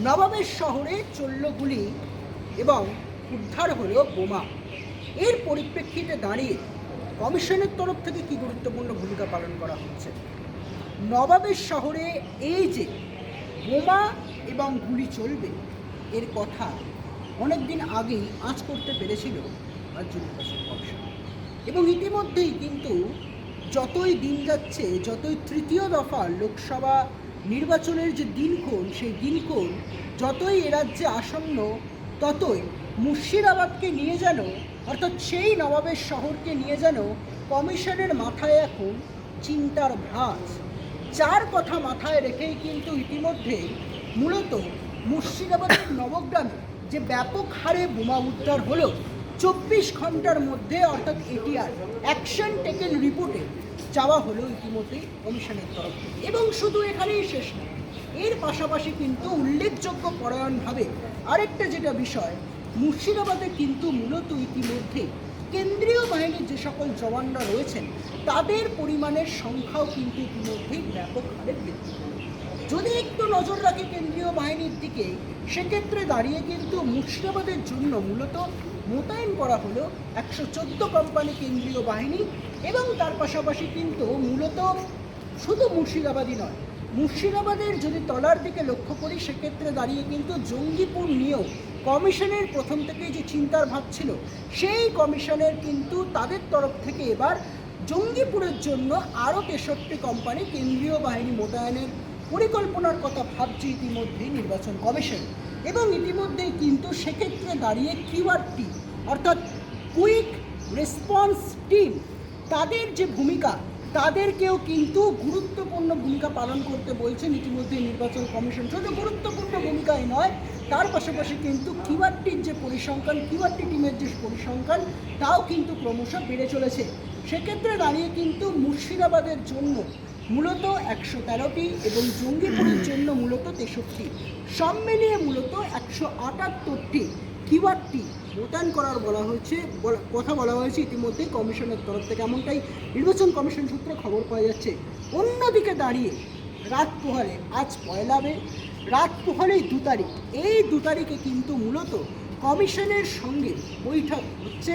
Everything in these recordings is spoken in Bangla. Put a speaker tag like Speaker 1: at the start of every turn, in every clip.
Speaker 1: নবাবের শহরে চলল গুলি এবং উদ্ধার হলো বোমা। এর পরিপ্রেক্ষিতে দাঁড়িয়ে কমিশনের তরফ থেকে কি গুরুত্বপূর্ণ ভূমিকা পালন করা হচ্ছে। নবাবের শহরে এই যে বোমা এবং গুলি চলবে এর কথা অনেক দিন আগেই আঁচ করতে পেরেছিল রাজ্য নির্বাচন কমিশন, এবং ইতিমধ্যেই কিন্তু যতই দিন যাচ্ছে, যতই তৃতীয় দফা লোকসভা নির্বাচনের যে দিনক্ষণ, সেই দিনক্ষণ যতই এ রাজ্যে আসন্ন, ততই মুর্শিদাবাদকে নিয়ে যেন, অর্থাৎ সেই নবাবের শহরকে নিয়ে যেন কমিশনের মাথায় এখন চিন্তার ভাঁজ। যার কথা মাথায় রেখেই কিন্তু ইতিমধ্যে মূলত মুর্শিদাবাদের নবগ্রামে যে ব্যাপক হারে বোমা উদ্ধার হলো 24 ঘন্টার মধ্যে, অর্থাৎ এটিআর অ্যাকশন টেকেন রিপোর্টে চাওয়া হলো ইতিমধ্যেই কমিশনের তরফ থেকে। এবং শুধু এখানেই শেষ নয়, এর পাশাপাশি কিন্তু উল্লেখযোগ্য পরায়ণভাবে আরেকটা যেটা বিষয়, মুর্শিদাবাদে কিন্তু মূলত ইতিমধ্যে কেন্দ্রীয় বাহিনীর যে সকল জওয়ানরা রয়েছেন তাদের পরিমাণের সংখ্যাও কিন্তু ইতিমধ্যেই ব্যাপক হারে বৃদ্ধি পেল। যদি একটু নজর রাখে কেন্দ্রীয় বাহিনীর দিকে, সেক্ষেত্রে দাঁড়িয়ে কিন্তু মুর্শিদাবাদের জন্য মূলত মোতায়েন করা হলো 114 কোম্পানি কেন্দ্রীয় বাহিনী, এবং তার পাশাপাশি কিন্তু মূলত শুধু মুর্শিদাবাদই নয়, মুর্শিদাবাদের যদি তলার দিকে লক্ষ্য করি, সেক্ষেত্রে দাঁড়িয়ে কিন্তু জঙ্গিপুর নিয়েও কমিশনের প্রথম থেকেই যে চিন্তার ভাব ছিল, সেই কমিশনের কিন্তু তাদের তরফ থেকে এবার জঙ্গিপুরের জন্য আরও 63 কোম্পানি কেন্দ্রীয় বাহিনী মোতায়েনের পরিকল্পনার কথা ভাবছে ইতিমধ্যেই নির্বাচন কমিশন। এবং ইতিমধ্যেই কিন্তু সেক্ষেত্রে দাঁড়িয়ে কিউআরটি, অর্থাৎ কুইক রেসপন্স টিম, তাদের যে ভূমিকা, তাদেরকেও কিন্তু গুরুত্বপূর্ণ ভূমিকা পালন করতে বলছেন ইতিমধ্যে নির্বাচন কমিশন। শুধু গুরুত্বপূর্ণ ভূমিকাই নয়, তার পাশাপাশি কিন্তু কিউআরটির যে পরিসংখ্যান, কিউআরটি টিমের যে পরিসংখ্যান, তাও কিন্তু ক্রমশ বেড়ে চলেছে। সেক্ষেত্রে দাঁড়িয়ে কিন্তু মুর্শিদাবাদের জন্য মূলত 113টি এবং জঙ্গিপুরের জন্য মূলত 63, সব মিলিয়ে মূলত 178টি কিউআরটি মোতায়েন করার কথা বলা হয়েছে ইতিমধ্যে কমিশনের তরফ থেকে, এমনটাই নির্বাচন কমিশন সূত্রে খবর পাওয়া যাচ্ছে। অন্যদিকে দাঁড়িয়ে রাত পোহালে, আজ 1 মে, রাত পোহালেই 2 তারিখ, এই 2 তারিখে কিন্তু মূলত কমিশনের সঙ্গে বৈঠক হচ্ছে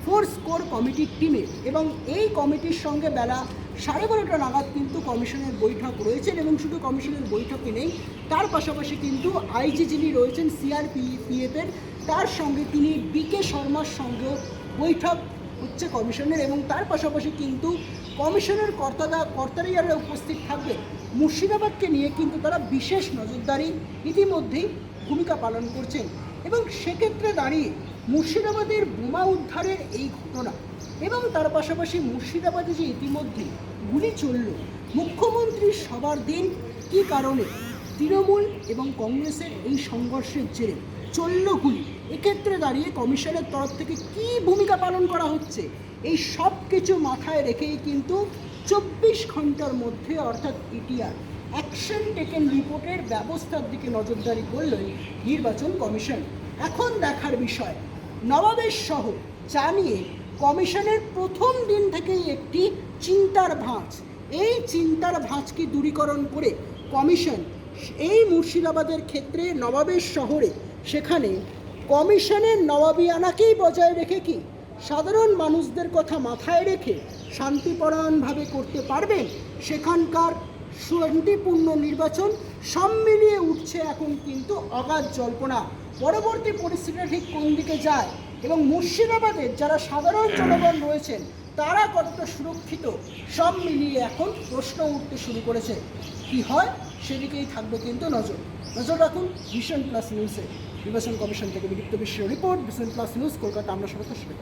Speaker 1: ফোর্স কোর কমিটির টিমের, এবং এই কমিটির সঙ্গে বেলা 12:30 নাগাদ কিন্তু কমিশনের বৈঠক রয়েছেন। এবং শুধু কমিশনের বৈঠকে নেই, তার পাশাপাশি কিন্তু আইজি যিনি রয়েছেন সিআরপিএফের, তার সঙ্গে তিনি বিকে শর্মার সঙ্গেও বৈঠক হচ্ছে কমিশনের। এবং তার পাশাপাশি কিন্তু কমিশনের কর্তারা যারা উপস্থিত থাকবে, মুর্শিদাবাদকে নিয়ে কিন্তু তারা বিশেষ নজরদারি ইতিমধ্যেই ভূমিকা পালন করছেন। এবং সেক্ষেত্রে দাঁড়িয়ে মুর্শিদাবাদের বোমা উদ্ধারের এই ঘটনা, এবং তার পাশাপাশি মুর্শিদাবাদে যে ইতিমধ্যে গুলি চলল, মুখ্যমন্ত্রীর সবার দিন কী কারণে তৃণমূল এবং কংগ্রেসের এই সংঘর্ষের জেরে চলল গুলি, এক্ষেত্রে দাঁড়িয়ে কমিশনের তরফ থেকে কী ভূমিকা পালন করা হচ্ছে, এই সব কিছু মাথায় রেখেই কিন্তু 24 ঘন্টার মধ্যে, অর্থাৎ ইটিআর অ্যাকশন টেকেন রিপোর্টের ব্যবস্থার দিকে নজরদারি করলেন নির্বাচন কমিশন। এখন দেখার বিষয়, নবাবের শহর যা নিয়ে কমিশনের প্রথম দিন থেকেই একটি চিন্তার ভাঁজ, এই চিন্তার ভাঁজকে দূরীকরণ করে কমিশন এই মুর্শিদাবাদের ক্ষেত্রে নবাবের শহরে, সেখানে কমিশনের নবাবিয়ানাকেই বজায় রেখে কি সাধারণ মানুষদের কথা মাথায় রেখে শান্তিপরায়ণভাবে করতে পারবেন সেখানকার শান্তিপূর্ণ নির্বাচন, সব মিলিয়ে উঠছে এখন কিন্তু অগাধ জল্পনা। পরবর্তী পরিস্থিতিটা ঠিক কোন দিকে যায় এবং মুর্শিদাবাদের যারা সাধারণ জনগণ রয়েছেন তারা কতটা সুরক্ষিত, সব মিলিয়ে এখন প্রশ্ন উঠতে শুরু করেছে। কি হয় সেদিকেই থাকবে কিন্তু নজর রাখুন ভিশন প্লাস নিউজে। নির্বাচন কমিশন থেকে বিদীপ্ত বিশ্বের report, vision plus news, Kolkata. আমরা সবাইকে শুরু